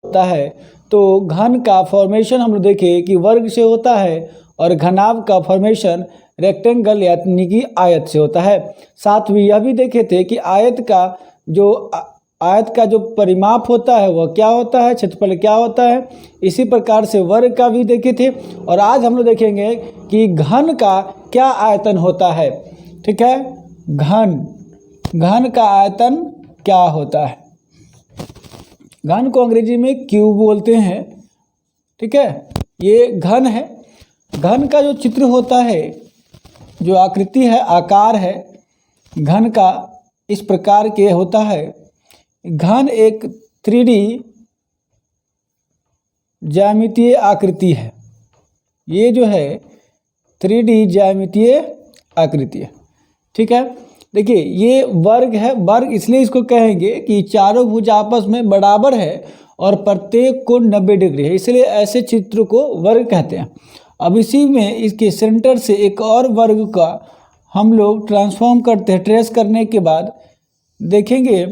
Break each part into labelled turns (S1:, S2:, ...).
S1: होता है तो घन का फॉर्मेशन हम लोग देखें कि वर्ग से होता है और घनाभ का फॉर्मेशन रेक्टेंगल यानी कि आयत से होता है। साथ में यह भी देखे थे कि आयत का जो परिमाप होता है वह क्या होता है, क्षेत्रफल क्या होता है। इसी प्रकार से वर्ग का भी देखे थे और आज हम लोग देखेंगे कि घन का क्या आयतन होता है। ठीक है, घन का आयतन क्या होता है। घन को अंग्रेजी में क्यूब बोलते हैं। ठीक है, ये घन है। घन का जो चित्र होता है, जो आकृति है, आकार है घन का, इस प्रकार के होता है। घन एक 3D ज्यामितीय आकृति है। ये जो है 3D ज्यामितीय आकृति है। ठीक है, देखिए ये वर्ग है। वर्ग इसलिए इसको कहेंगे कि चारों भुजा आपस में बराबर है और प्रत्येक कोण 90 डिग्री है, इसलिए ऐसे चित्र को वर्ग कहते हैं। अब इसी में इसके सेंटर से एक और वर्ग का हम लोग ट्रांसफॉर्म करते हैं। ट्रेस करने के बाद देखेंगे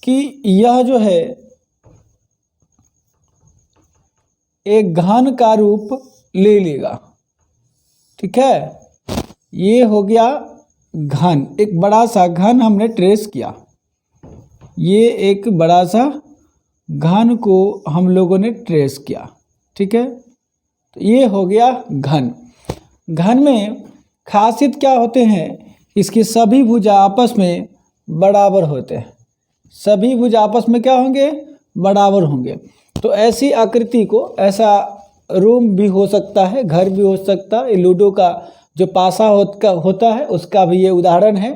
S1: कि यह जो है एक घन का रूप ले लेगा। ठीक है, ये हो गया घन, एक बड़ा सा घन हमने ट्रेस किया। ये एक बड़ा सा घन को हम लोगों ने ट्रेस किया। ठीक है, तो ये हो गया घन। घन में खासियत क्या होते हैं, इसकी सभी भुजा आपस में बराबर होते हैं। सभी भुजा आपस में क्या होंगे, बराबर होंगे। तो ऐसी आकृति को, ऐसा रूम भी हो सकता है, घर भी हो सकता है। लूडो का जो पासा होता है उसका भी ये उदाहरण है।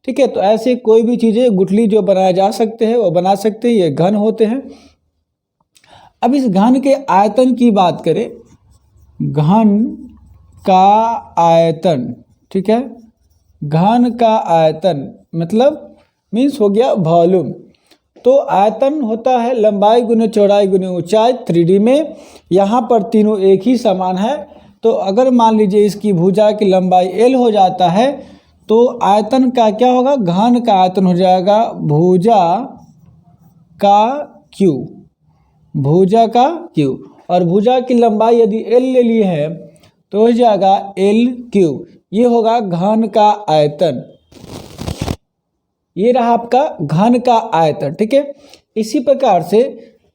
S1: ठीक है, तो ऐसे कोई भी चीज़ें, गुठली जो बनाया जा सकते हैं वो बना सकते हैं, ये घन होते हैं। अब इस घन के आयतन की बात करें, घन का आयतन। ठीक है, घन का आयतन मतलब मीन्स हो गया वॉल्यूम। तो आयतन होता है लंबाई गुने चौड़ाई गुने ऊंचाई 3D में। यहाँ पर तीनों एक ही समान है। तो अगर मान लीजिए इसकी भुजा की लंबाई L हो जाता है तो आयतन का क्या होगा, घन का आयतन हो जाएगा भुजा का Q, भुजा का Q। और भुजा की लंबाई यदि L ले लिए है तो हो जाएगा LQ। ये होगा घन का आयतन। ये रहा आपका घन का आयतन। ठीक है, इसी प्रकार से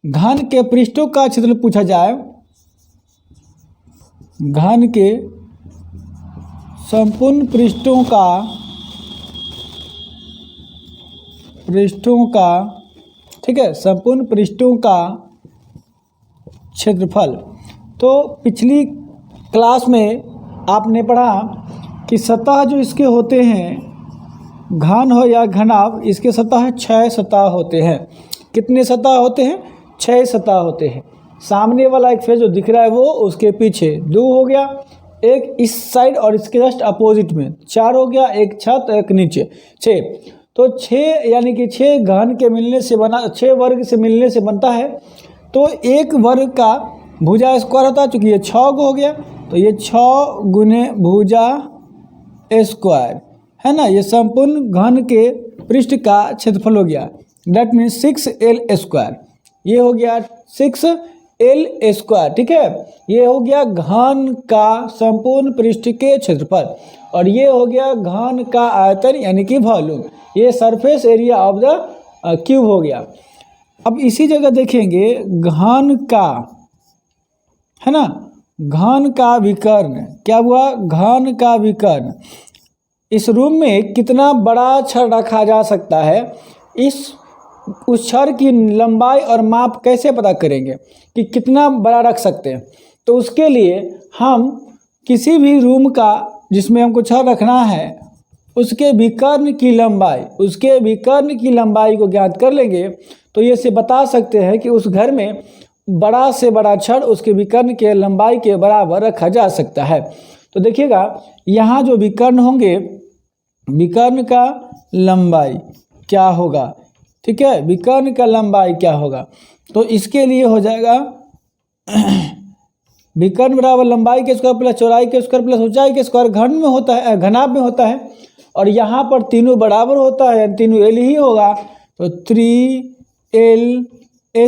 S1: घन के पृष्ठों का क्षेत्रफल पूछा जाए, घन के संपूर्ण पृष्ठों का ठीक है, संपूर्ण पृष्ठों का क्षेत्रफल। तो पिछली क्लास में आपने पढ़ा कि सतह जो इसके होते हैं, घन हो या घनाभ, इसके सतह 6 सतह होते हैं। कितने सतह होते हैं, 6 सतह होते हैं। सामने वाला एक फेस जो दिख रहा है वो, उसके पीछे 2 हो गया, एक इस साइड और इसके जस्ट अपोजिट में 4 हो गया, एक छत एक नीचे 6। तो 6 यानी कि 6 घन के मिलने से बना, 6 वर्ग से मिलने से बनता है। तो एक वर्ग का भुजा स्क्वायर होता है, चूँकि ये 6 हो गया तो ये 6 गुने भुजा स्क्वायर है ना। ये संपूर्ण घन के पृष्ठ का क्षेत्रफल हो गया, दैट मीन्स 6L स्क्वायर। ये हो गया 6L स्क्वायर। ठीक है, ये हो गया घन का संपूर्ण पृष्ठ के क्षेत्रफल और ये हो गया घन का आयतन यानी कि वॉल्यूम। ये surface area of the cube हो गया। अब इसी जगह देखेंगे घन का, है ना, घन का विकर्ण। क्या हुआ, घन का विकर्ण। इस रूम में कितना बड़ा छड़ रखा जा सकता है, उस छड़ की लंबाई और माप कैसे पता करेंगे कि कितना बड़ा रख सकते हैं। तो उसके लिए हम किसी भी रूम का जिसमें हमको छड़ रखना है उसके विकर्ण की लंबाई को ज्ञात कर लेंगे तो ये से बता सकते हैं कि उस घर में बड़ा से बड़ा छड़ उसके विकर्ण के लंबाई के बराबर रखा जा सकता है। तो देखिएगा यहाँ जो विकर्ण होंगे, विकर्ण का लंबाई क्या होगा। ठीक है, विकर्ण का लंबाई क्या होगा, तो इसके लिए हो जाएगा विकर्ण बराबर लंबाई के स्क्वायर प्लस चौड़ाई के स्क्वायर प्लस ऊंचाई के स्क्वायर। घन में होता है, घनाभ में होता है और यहाँ पर तीनों बराबर होता है, तीनों L ही होगा। तो 3L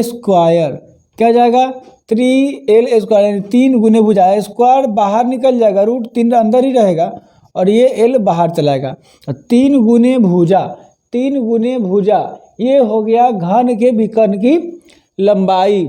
S1: स्क्वायर, क्या जाएगा 3l स्क्वायर, यानी 3 गुने भुजा, स्क्वायर बाहर निकल जाएगा, रूट 3 अंदर ही रहेगा और ये l बाहर चलाएगा। 3 गुने भुजा, 3 गुने भुजा, ये हो गया घन के विकर्ण की लंबाई,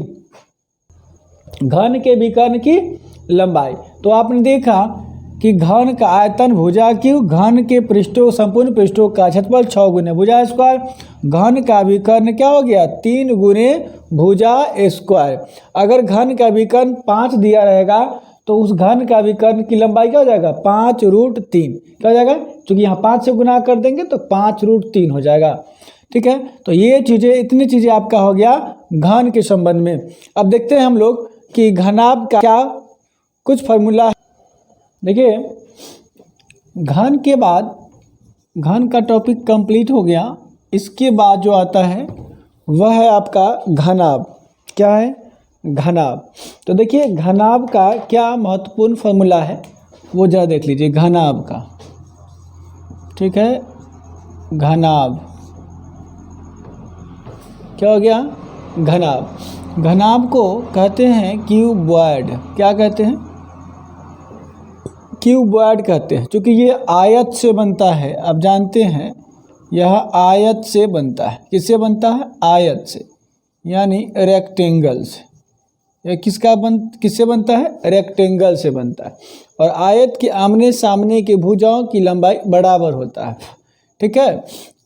S1: घन के विकर्ण की लंबाई। तो आपने देखा कि घन का आयतन भुजा क्यू, घन के पृष्ठों संपूर्ण पृष्ठों का क्षेत्रफल 6 गुने भुजा स्क्वायर, घन का विकर्ण क्या हो गया 3 गुने भुजा स्क्वायर। अगर घन का विकर्ण 5 दिया रहेगा तो उस घन का विकर्ण की लंबाई क्या हो जाएगा 5√3, क्या हो जाएगा, क्योंकि यहाँ 5 से गुना कर देंगे तो 5√3 हो जाएगा। ठीक है, तो ये चीज़ें, इतनी चीज़ें आपका हो गया घन के संबंध में। अब देखते हैं हम लोग कि घनाभ का क्या कुछ फार्मूला है। देखिए, घन के बाद, घन का टॉपिक कंप्लीट हो गया, इसके बाद जो आता है वह है आपका घनाभ। क्या है, घनाभ। तो देखिए घनाभ का क्या महत्वपूर्ण फार्मूला है वो जरा देख लीजिए, घनाभ का। ठीक है, घनाभ क्या हो गया, घनाभ। घनाभ को कहते हैं क्यूबॉइड, क्या कहते हैं, क्यूबॉइड कहते हैं, क्योंकि ये आयत से बनता है। आप जानते हैं यह आयत से बनता है, किससे बनता है, आयत से, यानी रेक्टेंगल से। यह किससे बनता है, रेक्टेंगल से बनता है। और आयत के आमने सामने के भुजाओं की लंबाई बराबर होता है। ठीक है,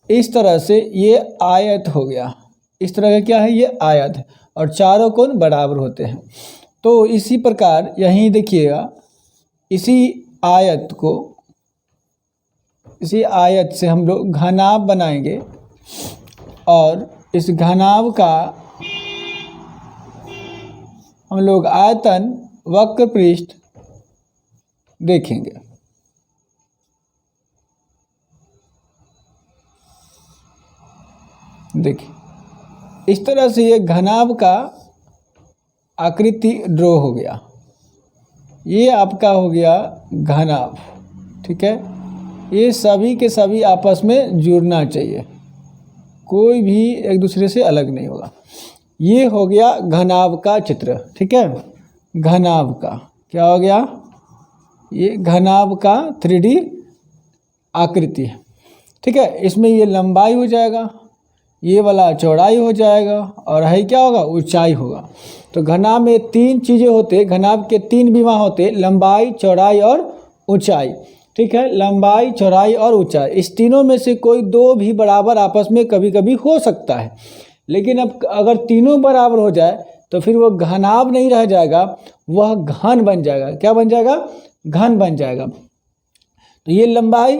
S1: इस तरह से ये आयत हो गया, इस तरह का क्या है, ये आयत है और चारों कोण बराबर होते हैं। तो इसी प्रकार यहीं देखिएगा, इसी आयत को, इसी आयत से हम लोग घनाभ बनाएंगे और इस घनाभ का हम लोग आयतन वक्र पृष्ठ देखेंगे। देखिए, इस तरह से ये घनाभ का आकृति ड्रॉ हो गया, ये आपका हो गया घनाभ। ठीक है, ये सभी के सभी आपस में जुड़ना चाहिए, कोई भी एक दूसरे से अलग नहीं होगा। ये हो गया घनाभ का चित्र। ठीक है, घनाभ का क्या हो गया, ये घनाभ का 3D आकृति है। ठीक है, इसमें ये लंबाई हो जाएगा, ये वाला चौड़ाई हो जाएगा और है क्या होगा, ऊंचाई होगा। तो घनाभ में 3 चीज़ें होते, घनाभ के 3 विमा होते, लंबाई, चौड़ाई और ऊंचाई। ठीक है, लंबाई, चौड़ाई और ऊंचाई, इस तीनों में से कोई 2 भी बराबर आपस में कभी कभी हो सकता है। लेकिन अब अगर तीनों बराबर हो जाए तो फिर वो घनाभ नहीं रह जाएगा, वह घन बन जाएगा। क्या बन जाएगा, घन बन जाएगा। तो ये लंबाई,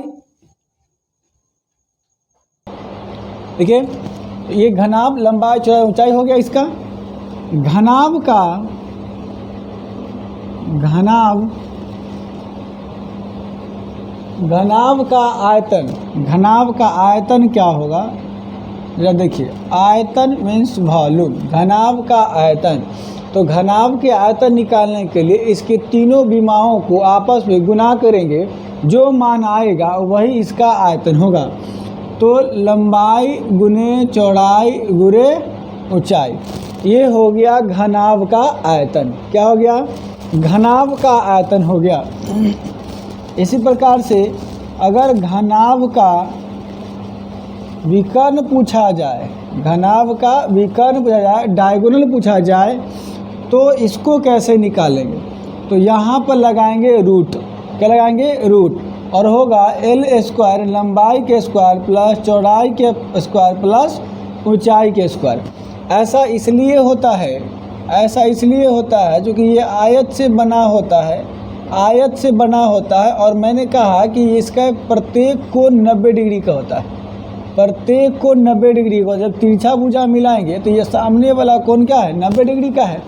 S1: देखिए ये घनाभ, लंबाई, चौड़ाई, ऊंचाई हो गया इसका। घनाभ का, घनाभ का आयतन, घनाभ का आयतन क्या होगा, जरा देखिए, आयतन मीन्स वॉल्यूम, घनाभ का आयतन। तो घनाभ के आयतन निकालने के लिए इसके तीनों विमाओं को आपस में गुना करेंगे, जो मान आएगा वही इसका आयतन होगा। तो लंबाई गुने चौड़ाई गुने ऊंचाई, ये हो गया घनाभ का आयतन। क्या हो गया, घनाभ का आयतन हो गया। इसी प्रकार से अगर घनाभ का विकर्ण पूछा जाए, घनाभ का विकर्ण पूछा जाए, डायगोनल पूछा जाए, तो इसको कैसे निकालेंगे, तो यहाँ पर लगाएंगे रूट। क्या लगाएंगे, रूट, और होगा l स्क्वायर, लंबाई के स्क्वायर प्लस चौड़ाई के स्क्वायर प्लस ऊंचाई के स्क्वायर। ऐसा इसलिए होता है, ऐसा इसलिए होता है क्योंकि ये आयत से बना होता है, आयत से बना होता है। और मैंने कहा कि इसका प्रत्येक कोण 90 डिग्री का होता है, प्रत्येक कोण 90 डिग्री का। जब तिरछा भुजा मिलाएंगे तो ये सामने वाला कोण क्या है, 90 डिग्री का है।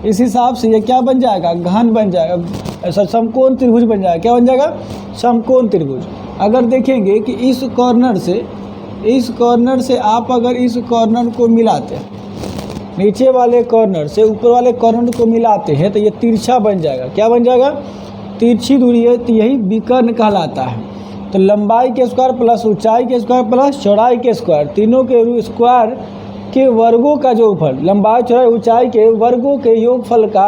S1: इस हिसाब से ये क्या बन जाएगा, घन बन जाएगा, समकोण त्रिभुज बन जाएगा। क्या बन जाएगा, समकोण त्रिभुज। अगर देखेंगे कि इस कॉर्नर से आप अगर इस कॉर्नर को मिलाते हैं, नीचे वाले कॉर्नर से ऊपर वाले कॉर्नर को मिलाते हैं, तो ये तिरछा बन जाएगा। क्या बन जाएगा, तिरछी दूरी है, तो यही विकर्ण कहलाता है। तो लंबाई के स्क्वायर प्लस ऊंचाई के स्क्वायर प्लस चौड़ाई के स्क्वायर, तीनों के स्क्वायर के वर्गों का योगफल, लंबाई चौड़ाई ऊंचाई के वर्गों के योगफल का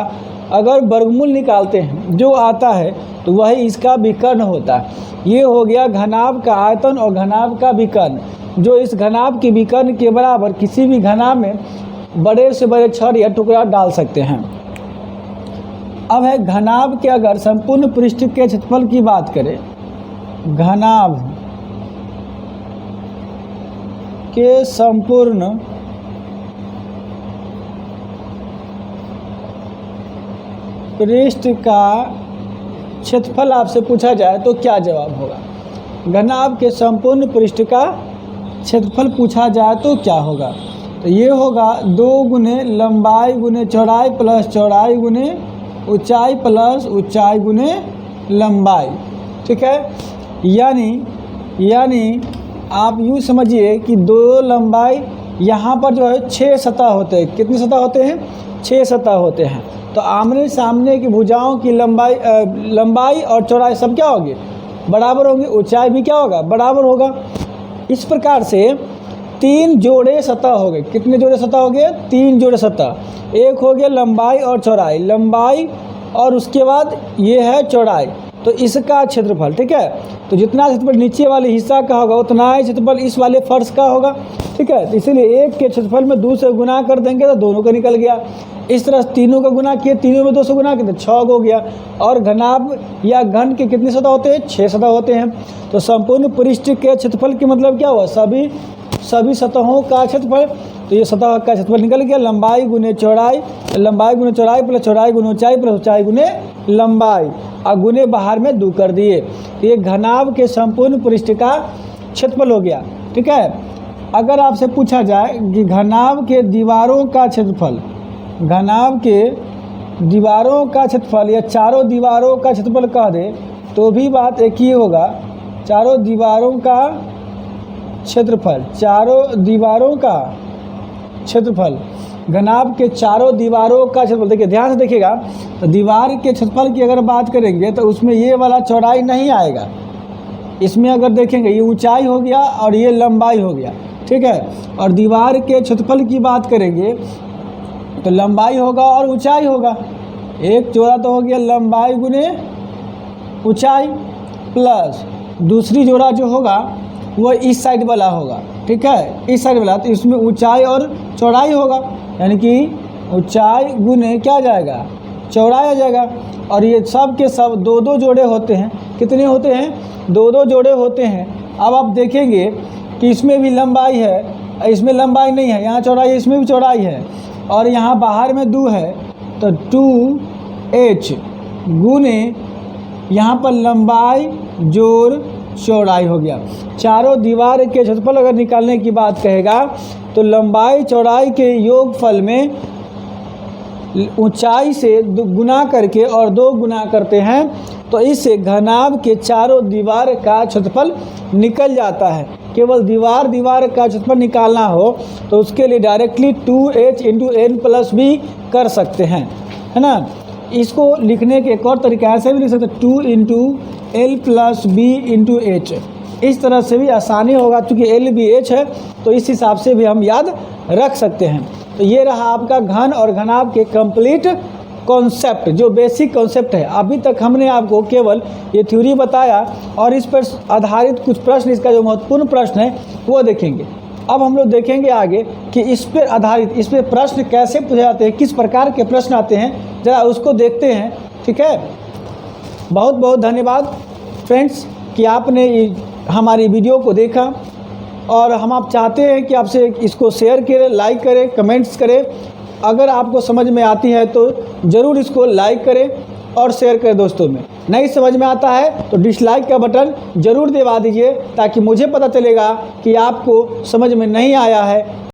S1: अगर वर्गमूल निकालते हैं जो आता है तो वही इसका विकर्ण होता है। ये हो गया घनाभ का आयतन और घनाभ का विकर्ण। जो इस घनाभ के विकर्ण के बराबर किसी भी घनाभ में बड़े से बड़े छड़ या टुकड़ा डाल सकते हैं। अब है घनाभ के अगर संपूर्ण पृष्ठ के क्षेत्रफल की बात करें, घनाभ के संपूर्ण पृष्ठ का क्षेत्रफल आपसे पूछा जाए तो क्या जवाब होगा। घनाभ के संपूर्ण पृष्ठ का क्षेत्रफल पूछा जाए तो क्या होगा, तो ये होगा 2 गुने लंबाई गुने चौड़ाई प्लस चौड़ाई गुने ऊंचाई प्लस ऊंचाई गुने लंबाई। ठीक है, यानी आप यूँ समझिए कि 2 लंबाई, यहाँ पर जो है 6 सतह होते हैं। कितने सतह होते हैं? 6 सतह होते हैं। तो आमने सामने की भुजाओं की लंबाई और चौड़ाई सब क्या होगी? बराबर होंगी। ऊंचाई भी क्या होगा? बराबर होगा। इस प्रकार से 3 जोड़े सतह हो गए। कितने जोड़े सतह हो गए? 3 जोड़े सतह। एक हो गया लंबाई और चौड़ाई, लंबाई और उसके बाद ये है चौड़ाई, तो इसका क्षेत्रफल। ठीक है, तो जितना क्षेत्रफल नीचे वाले हिस्सा का होगा उतना ही क्षेत्रफल इस वाले फर्श का होगा। ठीक है, तो इसीलिए एक के क्षेत्रफल में 2 से गुना कर देंगे तो दोनों का निकल गया। इस तरह तीनों का गुना किए, तीनों में 2 से गुना किए तो 6 हो गया। और घनाभ या घन के कितने सतह होते हैं? 6 सतह होते हैं। तो संपूर्ण पृष्ठ के क्षेत्रफल के मतलब क्या हुआ? सभी सतहों का क्षेत्रफल। तो ये सतह का क्षेत्रफल निकल गया, लंबाई गुने चौड़ाई प्लस चौड़ाई गुने ऊंचाई प्लस ऊंचाई गुने लंबाई, और गुने बाहर में 2 कर दिए। तो ये घनाभ के संपूर्ण पृष्ठ का क्षेत्रफल हो गया। ठीक है, अगर आपसे पूछा जाए कि घनाभ के दीवारों का क्षेत्रफल, घनाभ के दीवारों का क्षेत्रफल या चारों दीवारों का क्षेत्रफल कह दे तो भी बात एक ही होगा। चारों दीवारों का क्षेत्रफल, चारों दीवारों का क्षेत्रफल, घनाभ के चारों दीवारों का क्षेत्रफल। देखिए ध्यान से देखिएगा, तो दीवार के क्षेत्रफल की अगर बात करेंगे तो उसमें ये वाला चौड़ाई नहीं आएगा। इसमें अगर देखेंगे ये ऊंचाई हो गया और ये लंबाई हो गया। ठीक है, और दीवार के क्षेत्रफल की बात करेंगे तो लंबाई होगा और ऊंचाई होगा। एक जोड़ा तो हो गया लंबाई गुने ऊंचाई, प्लस दूसरी जोड़ा जो होगा वो इस साइड वाला होगा। ठीक है, इस साइड वाला, तो इसमें ऊंचाई और चौड़ाई होगा, यानी कि ऊंचाई गुने क्या आ जाएगा? चौड़ाई आ जाएगा। और ये सब के सब 2-2 जोड़े होते हैं। कितने होते हैं? 2-2 जोड़े होते हैं। अब आप देखेंगे कि इसमें भी लंबाई है, इसमें लंबाई नहीं है, यहाँ चौड़ाई है, इसमें भी चौड़ाई है, और यहाँ बाहर में 2 है, तो 2h गुने यहाँ पर लंबाई जोड़ चौड़ाई हो गया। चारों दीवार के क्षेत्रफल अगर निकालने की बात कहेगा तो लंबाई चौड़ाई के योगफल में ऊंचाई से गुना करके और 2 गुना करते हैं तो इससे घनाभ के चारों दीवार का क्षेत्रफल निकल जाता है। केवल दीवार का क्षेत्रफल निकालना हो तो उसके लिए directly 2h into n plus b कर सकते हैं, है ना। इसको लिखने के एक और तरीका ऐसे भी लिख सकते हैं, 2 into l plus b into h। इस तरह से भी आसानी होगा, क्योंकि l भी h है तो इस हिसाब से भी हम याद रख सकते हैं। तो ये रहा आपका घन और घनाभ के कंप्लीट कॉन्सेप्ट, जो बेसिक कॉन्सेप्ट है। अभी तक हमने आपको केवल ये थ्योरी बताया और इस पर आधारित कुछ प्रश्न, इसका जो महत्वपूर्ण प्रश्न है वो देखेंगे। अब हम लोग देखेंगे आगे कि इस पर आधारित, इस पर प्रश्न कैसे पूछे जाते हैं, किस प्रकार के प्रश्न आते हैं, ज़रा उसको देखते हैं। ठीक है, बहुत बहुत धन्यवाद फ्रेंड्स कि आपने हमारी वीडियो को देखा, और हम आप चाहते हैं कि आपसे इसको शेयर करें, लाइक करें, कमेंट्स करें। अगर आपको समझ में आती है तो ज़रूर इसको लाइक करें और शेयर करें दोस्तों में। नहीं समझ में आता है तो डिसलाइक का बटन ज़रूर दबा दीजिए, ताकि मुझे पता चलेगा कि आपको समझ में नहीं आया है।